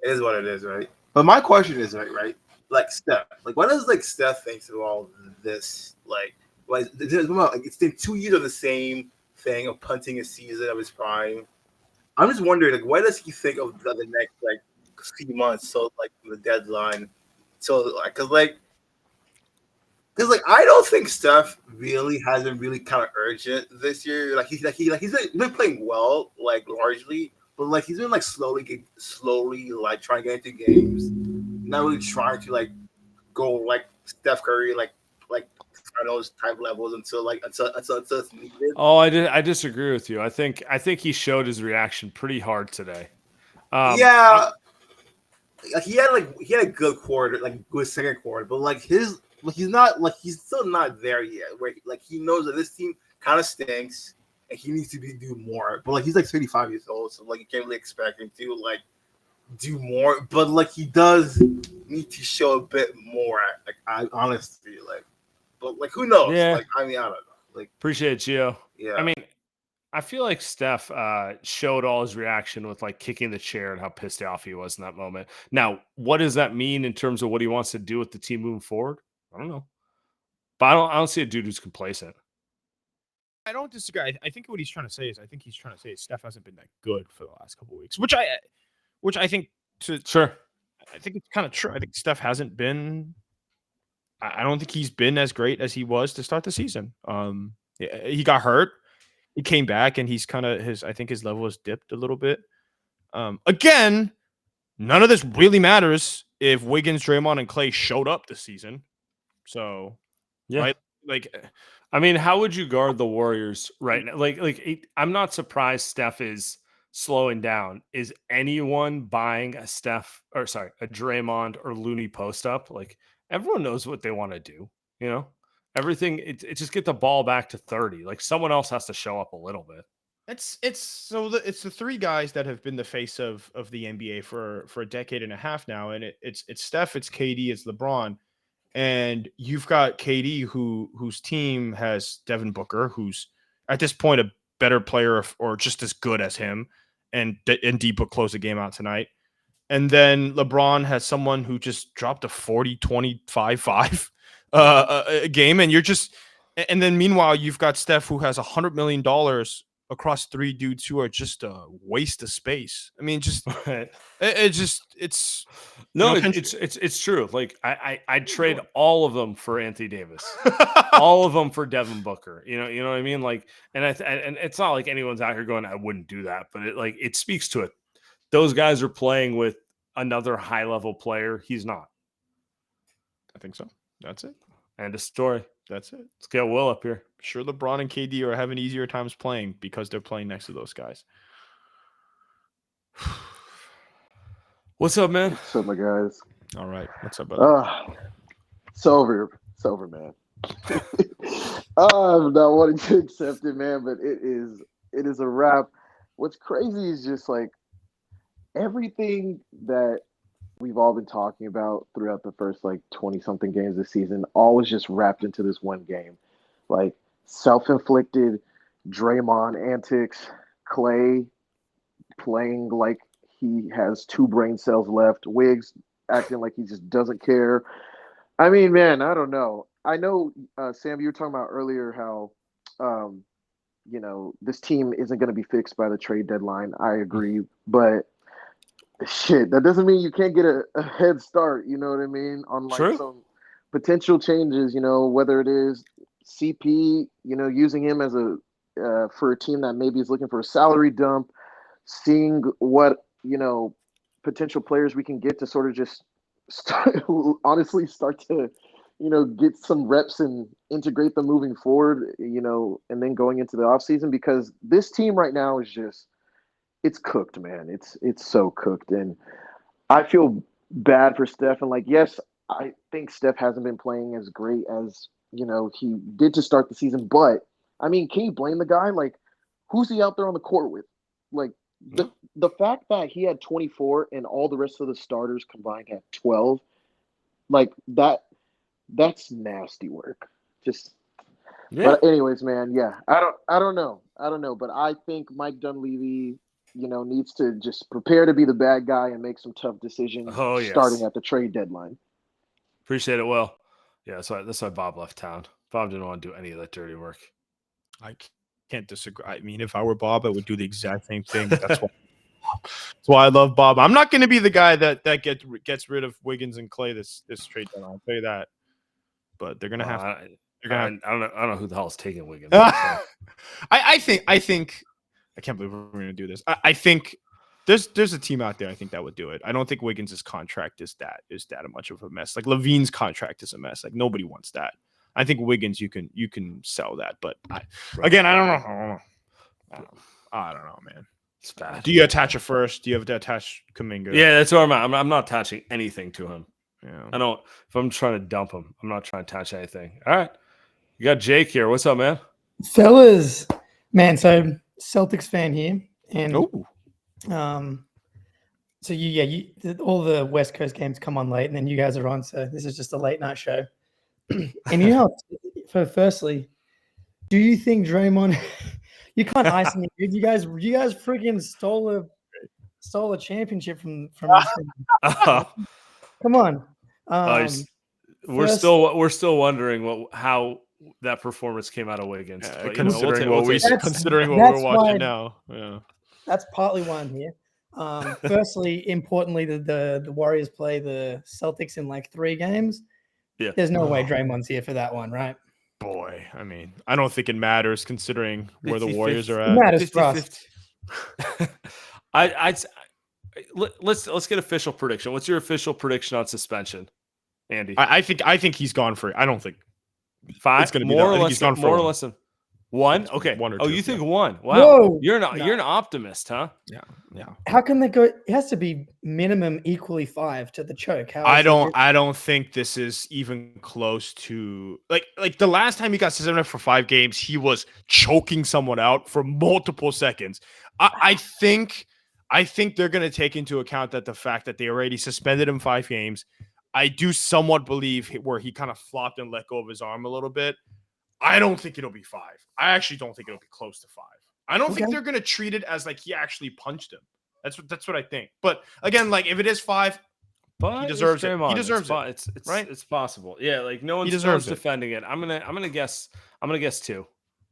it is what it is, right? But my question is, right? Like Steph, like what does like Steph thinks of all this? Like it's been 2 years of the same thing of punting a season of his prime. I'm just wondering, like, what does he think of the next like few months? So like the deadline, so like, Because I don't think Steph really hasn't really kind of urgent this year. Like he's been playing well, like largely, but like he's been like slowly like trying to get into games, not really trying to like go like Steph Curry like those type levels until it's needed. Oh, I disagree with you. I think he showed his reaction pretty hard today. Yeah, like he had a good quarter, like good second quarter, but like he's still not there yet. Where like he knows that this team kind of stinks and he needs to do more. But like he's like 35 years old, so like you can't really expect him to like do more. But like he does need to show a bit more. Like I honestly like, but like who knows? Yeah. Like I mean I don't know. Like Appreciate it, Gio. yeah. I mean, I feel like Steph showed all his reaction with like kicking the chair and how pissed off he was in that moment. Now, what does that mean in terms of what he wants to do with the team moving forward? I don't know. But I don't see a dude who's complacent. I don't disagree. I think what he's trying to say is Steph hasn't been that good for the last couple of weeks, which I think Sure. I think it's kind of true. I think Steph hasn't been. I don't think he's been as great as he was to start the season. He got hurt. He came back, and he's kind of I think his level has dipped a little bit. Again, none of this really matters if Wiggins, Draymond, and Klay showed up this season. So, Yeah. right? Like, I mean, how would you guard the Warriors right now? I'm not surprised Steph is slowing down. Is anyone buying a Draymond or Looney post up? Like everyone knows what they want to do, you know? Everything it just get the ball back to 30. Like someone else has to show up a little bit. it's the three guys that have been the face of the NBA for a decade and a half now, and it's Steph, it's KD, it's LeBron. And you've got KD, whose team has Devin Booker, who's at this point a better player or just as good as him, and D Book closed the game out tonight. And then LeBron has someone who just dropped a 40, 25, 5 a game, and then meanwhile you've got Steph who has $100 million across three dudes who are just a waste of space. I mean, just it's true. Like I'd trade all of them for Anthony Davis, all of them for Devin Booker. You know what I mean? Like, and it's not like anyone's out here going, I wouldn't do that, but it speaks to it. Those guys are playing with another high level player. He's not. I think so. That's it. End of story. That's it. Let's get Will up here. Sure, LeBron and KD are having easier times playing because they're playing next to those guys. What's up, man? What's up, my guys? All right. What's up, brother? It's over, man. I'm not wanting to accept it, man, but it is a wrap. What's crazy is just like everything that we've all been talking about throughout the first like 20 something games this season, all was just wrapped into this one game. Like self-inflicted Draymond antics, Klay playing like he has 2 brain cells left, Wiggs acting like he just doesn't care. I mean, man, I don't know. I know, Sam, you were talking about earlier how, this team isn't going to be fixed by the trade deadline. I agree, but shit, that doesn't mean you can't get a head start. You know what I mean? On like True. some potential changes. Whether it is CP, using him as for a team that maybe is looking for a salary dump, seeing what potential players we can get to sort of just start to get some reps and integrate them moving forward, and then going into the offseason, because this team right now is just, it's cooked, man. It's so cooked. And I feel bad for Steph. And yes, I think Steph hasn't been playing as great as, he did to start the season. But I mean, can you blame the guy? Who's he out there on the court with? The fact that he had 24 and all the rest of the starters combined had 12, that's nasty work. But anyways, man, yeah, I don't know, but I think Mike Dunleavy, needs to just prepare to be the bad guy and make some tough decisions starting at the trade deadline. Appreciate it, Will. Yeah, that's why Bob left town. Bob didn't want to do any of that dirty work. I can't disagree. I mean, if I were Bob, I would do the exact same thing. That's why I love Bob. I'm not going to be the guy that gets rid of Wiggins and Klay this trade deadline. I'll tell you that. But they're gonna have. I don't know who the hell is taking Wiggins. I think I can't believe we're going to do this. I think there's a team out there I think that would do it. I don't think Wiggins' contract is that much of a mess. Like Levine's contract is a mess. Like nobody wants that. I think Wiggins you can sell that, but I don't know. I don't know, man. It's bad. Do you attach a first? Do you have to attach Kuminga? Yeah, that's where I'm at. I'm not attaching anything to him. Yeah. I don't. If I'm trying to dump him, I'm not trying to attach anything. All right, you got Jake here. What's up, man? Fellas, man. So Celtics fan here, and so all the West Coast games come on late, and then you guys are on. So this is just a late night show. And firstly, do you think Draymond? You can't ice me, dude. You guys freaking stole a championship from this thing. Come on. We're still wondering how that performance came out of Wiggins. Considering what we're watching now. Yeah. That's partly why I'm here. Firstly, importantly, the Warriors play the Celtics in 3 games. Yeah. There's no way Draymond's here for that one, right? Boy, I mean, I don't think it matters considering where the Warriors are at. It matters for us. Let's get official prediction. What's your official prediction on suspension, Andy? I think he's gone for it. I don't think 5. It's going to be more or less than 1. Okay. 1 or 2. You think 1? Wow. Whoa. You're an optimist, huh? Yeah. How can they go? It has to be minimum equally 5 to the choke. I don't think this is even close to like the last time he got suspended for 5 games, he was choking someone out for multiple seconds. I think they're going to take into account that the fact that they already suspended him 5 games. I do somewhat believe where he kind of flopped and let go of his arm a little bit. I don't think it'll be 5. I actually don't think it'll be close to 5. I don't think they're going to treat it as he actually punched him. That's what I think. But again, if it is 5, he deserves it. He deserves it. It's right. It's possible. Yeah, no one's defending it. I'm gonna guess 2.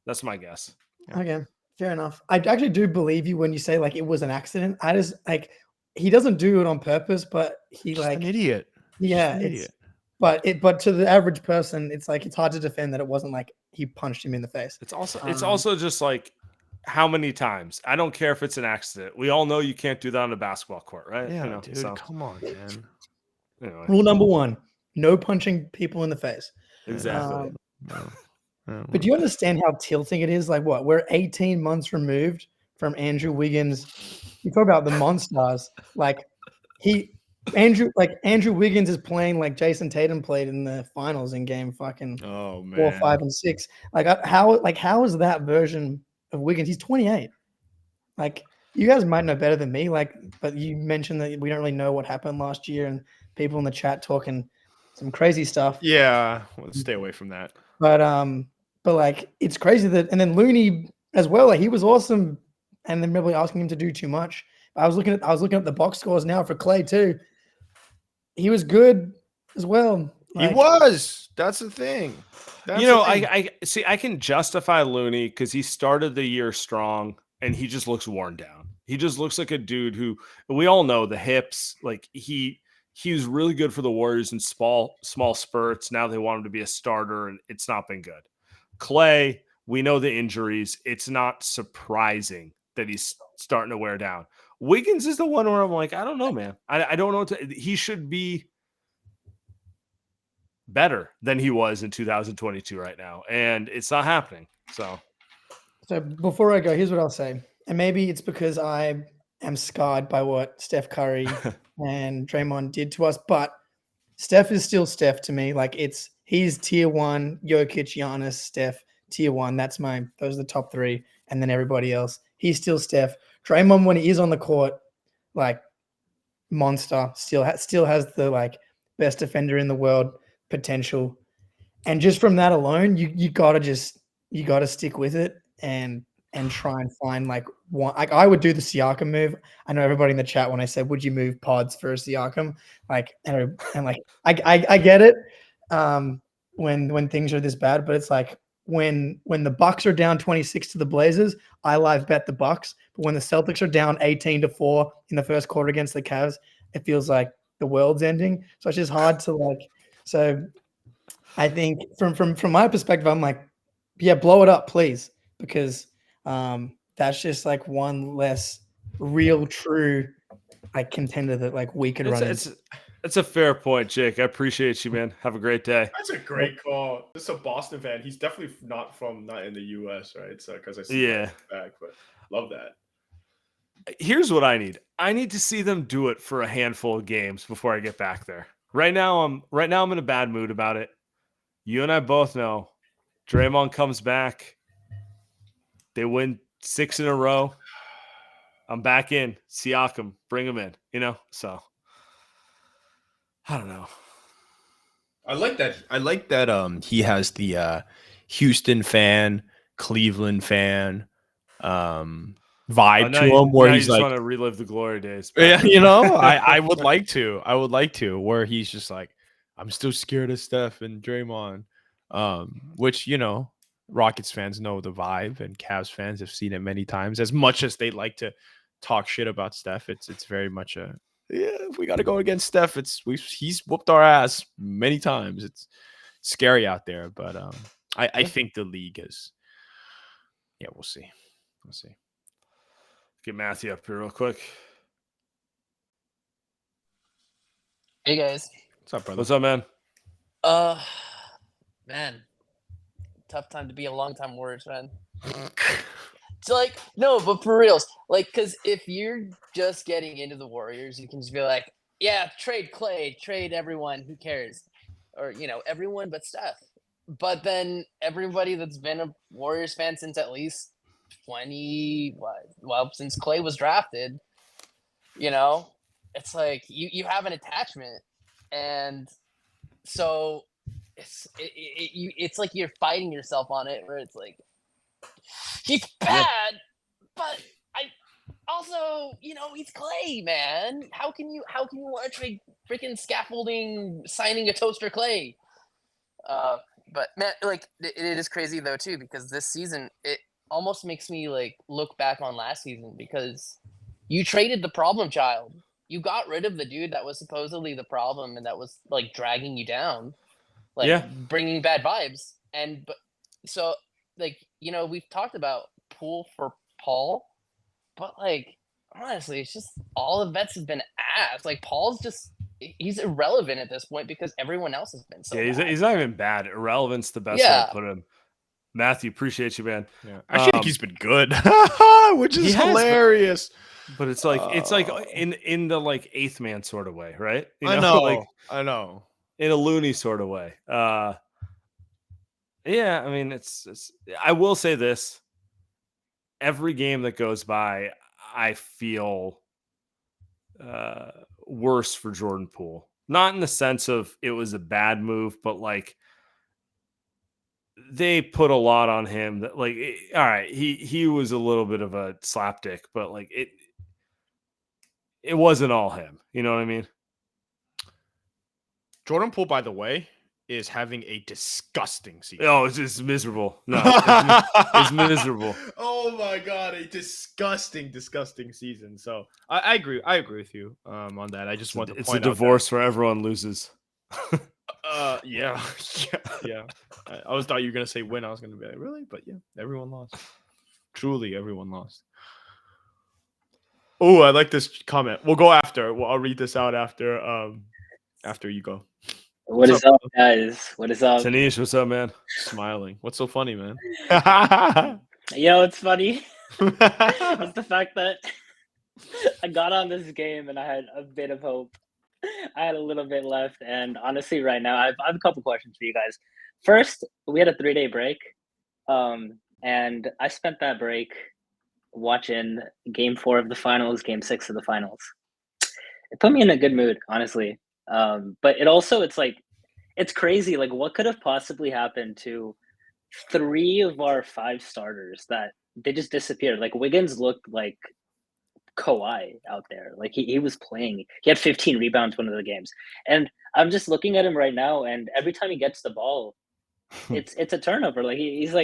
That's my guess. Okay, fair enough. I actually do believe you when you say it was an accident. I just he doesn't do it on purpose, but he's an idiot. Yeah, an idiot. But to the average person, it's hard to defend that it wasn't he punched him in the face. It's also just how many times? I don't care if it's an accident. We all know you can't do that on a basketball court, right? Yeah, dude, come on, man. Anyway. Rule number 1: no punching people in the face. Exactly. But do you understand how tilting it is? We're 18 months removed from Andrew Wiggins. You talk about the monsters. Andrew Wiggins is playing like Jason Tatum played in the finals in game fucking 4, 5, and 6. How is that version of Wiggins? He's 28. You guys might know better than me. But you mentioned that we don't really know what happened last year, and people in the chat talking some crazy stuff. Yeah, let's stay away from that. But But like, it's crazy that, and then Looney as well. Like, he was awesome, and then really asking him to do too much. I was looking at the box scores now for Klay too. He was good as well. He Like, was. That's the thing. That's the thing. I see. I can justify Looney because he started the year strong, and he just looks worn down. He just looks like a dude who we all know the hips. Like he was really good for the Warriors in small spurts. Now they want him to be a starter, and it's not been good. Klay, we know the injuries. It's not surprising that he's starting to wear down. Wiggins is the one where I'm like, I don't know, man. I don't know. He should be better than he was in 2022 right now, and it's not happening. So before I go, here's what I'll say, and maybe it's because I am scarred by what Steph Curry and Draymond did to us, but Steph is still Steph to me. Like he's tier one, Jokic, Giannis, Steph, tier one. Those are the top three, and then everybody else. He's still Steph. Draymond, when he is on the court, like monster, still has the like best defender in the world potential, and just from that alone, you gotta stick with it and try and find like one. Like I would do the Siakam move. I know everybody in the chat when I said, "Would you move pods for a Siakam?" Like and like I get it when things are this bad, but it's like when the Bucks are down 26 to the Blazers, I live bet the Bucks. But when the Celtics are down 18-4 in the first quarter against the Cavs, it feels like the world's ending. So it's just hard to like. So I think from my perspective, I'm like, yeah, blow it up, please, because that's just like one less real, true like contender that like we could run. It's a fair point, Jake. I appreciate you, man. Have a great day. That's a great call. This is a Boston fan. He's definitely not in the U.S., right? So because I see that back, but love that. Here's what I need. I need to see them do it for a handful of games before I get back there. Right now I'm in a bad mood about it. You and I both know Draymond comes back. They win 6 in a row. I'm back in. Siakam, bring him in, so I don't know. I like that he has the Houston fan, Cleveland fan vibe to him where he's just like want to relive the glory days. Yeah, I would like to where he's just like, I'm still scared of Steph and Draymond. Which, Rockets fans know the vibe and Cavs fans have seen it many times. As much as they like to talk shit about Steph, it's very much if we got to go against Steph, he's whooped our ass many times. It's scary out there, but I think the league is. Yeah, we'll see. Get Matthew up here real quick. Hey guys. What's up, brother? What's up, man? Man, tough time to be a longtime Warriors fan. So like, no, but for reals, like, because if you're just getting into the Warriors, you can just be like, yeah, trade Klay, trade everyone, who cares? Or, everyone but Steph. But then everybody that's been a Warriors fan since at least since Klay was drafted, it's like you have an attachment. And so it's like you're fighting yourself on it, where it's like, he's bad, but I also, he's Klay, man. How can you want to trade freaking scaffolding, signing a toaster Klay? But man, like it is crazy though too, because this season it almost makes me like look back on last season, because you traded the problem child. You got rid of the dude that was supposedly the problem and that was like dragging you down, like bringing bad vibes. So like, we've talked about Poole for Paul, but like honestly, it's just all the vets have been ass. Like he's irrelevant at this point because everyone else has been so bad. He's not even bad. Irrelevant's the best way to put him. Matthew, appreciate you, man. Yeah. I think he's been good, which is hilarious. But it's like in the like eighth man sort of way, right? I know. Like I know. In a Looney sort of way. Yeah, I mean, it's. I will say this: every game that goes by, I feel worse for Jordan Poole. Not in the sense of it was a bad move, but like they put a lot on him. That all right, he was a little bit of a slapdick, but it wasn't all him. You know what I mean? Jordan Poole, by the way, is having a disgusting season. Oh, it's just miserable. No, it's miserable. Oh my god, a disgusting season. So I agree. I agree with you on that. I just want to point out it's a divorce where everyone loses. Yeah. I always thought you were gonna say win. I was gonna be like, really? But yeah, everyone lost. Truly, everyone lost. Oh, I like this comment. We'll go after. I'll read this out after you go. What is up, guys? What is up? Tanish, what's up, man? Smiling. What's so funny, man? You know, it's funny. It's the fact that I got on this game and I had a bit of hope. I had a little bit left, and honestly, right now, I have a couple questions for you guys. First, we had a 3-day break, and I spent that break watching Game 4 of the finals, Game 6 of the finals. It put me in a good mood, honestly. But it also, it's crazy. Like, what could have possibly happened to 3 of our 5 starters that they just disappeared? Like, Wiggins looked like Kawhi out there. Like, he was playing. He had 15 rebounds one of the games. And I'm just looking at him right now, and every time he gets the ball, it's a turnover. Like, he's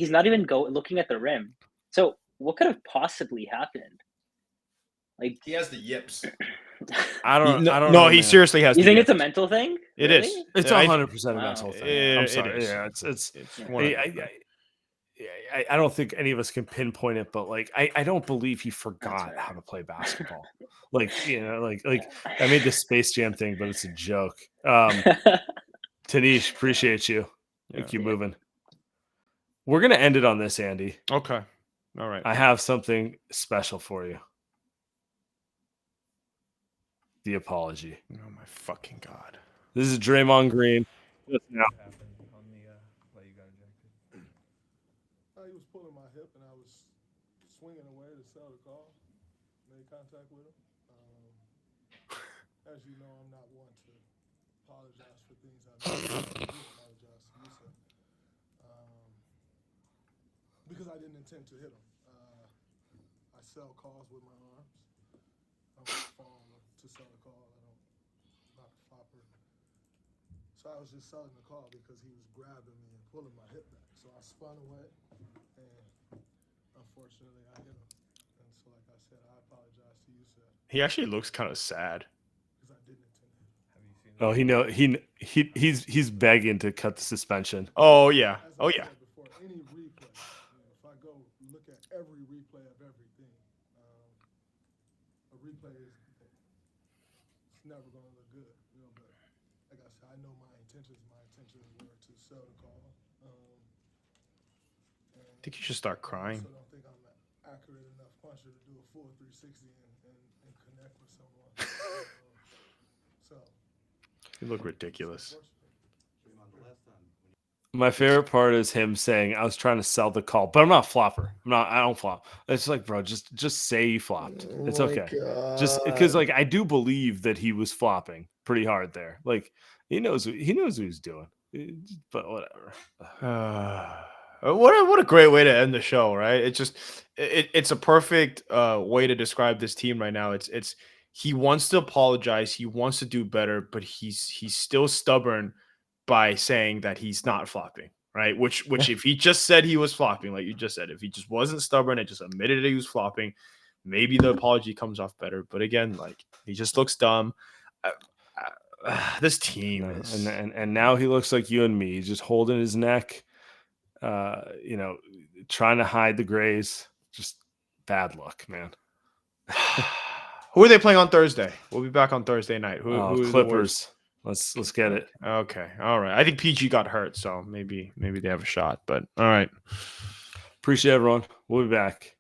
not even looking at the rim. So what could have possibly happened? Like, he has the yips. I don't No, know, he man. seriously has. You think yips. it's a mental thing? It Really? is. It's I- 100% a mental thing. I'm sorry. is. Yeah, it's one of them. I don't think any of us can pinpoint it, but I don't believe he forgot right. how to play basketball. Like I made this Space Jam thing, but it's a joke. Tanish, appreciate you. Keep moving. We're gonna end it on this, Andy. Okay. All right. I have something special for you. The apology. Oh my fucking god. This is Draymond Green. Just now. What happened on the play you got ejected? He was pulling my hip, and I was swinging away to sell the call. Made contact with him. As you know, I'm not one to apologize for things I do. I do apologize to you, sir. Because I didn't intend to hit him. I sell calls with my arms. I don't fall to sell a call. I'm not a flopper. So I was just selling the call because he was grabbing me and pulling my hip back. So I spun away, and unfortunately, I hit him. And so, like I said, I apologize to you, sir, He actually looks kind of sad. because I didn't intend to hit him. Have you seen He's begging to cut the suspension. Oh yeah. As Oh I yeah. said before, any replay, if I go look at every replay of everything, a replay is it's never going to look good, but like I said, I know my intentions. My intentions were to sell the call. I think you should start crying. I also don't think I'm an accurate enough puncher to do a full 360 and connect with someone. So You look ridiculous. My favorite part is him saying, "I was trying to sell the call, but I'm not a flopper. I don't flop." It's like, bro, just say you flopped. It's okay. Just because, I do believe that he was flopping pretty hard there. Like, he knows what he's doing. But whatever. What a great way to end the show, right? It's a perfect way to describe this team right now. It's he wants to apologize, he wants to do better, but he's still stubborn by saying that he's not flopping, right? Which if he just said he was flopping, like you just said, if he just wasn't stubborn and just admitted that he was flopping, maybe the apology comes off better. But again, he just looks dumb. This team is... and now he looks like you and me. He's just holding his neck, trying to hide the grays. Just bad luck, man. Who are they playing on Thursday? We'll be back on Thursday night. Who are the Clippers. Let's get it. Okay. All right. I think PG got hurt, so maybe they have a shot. But all right. Appreciate everyone. We'll be back.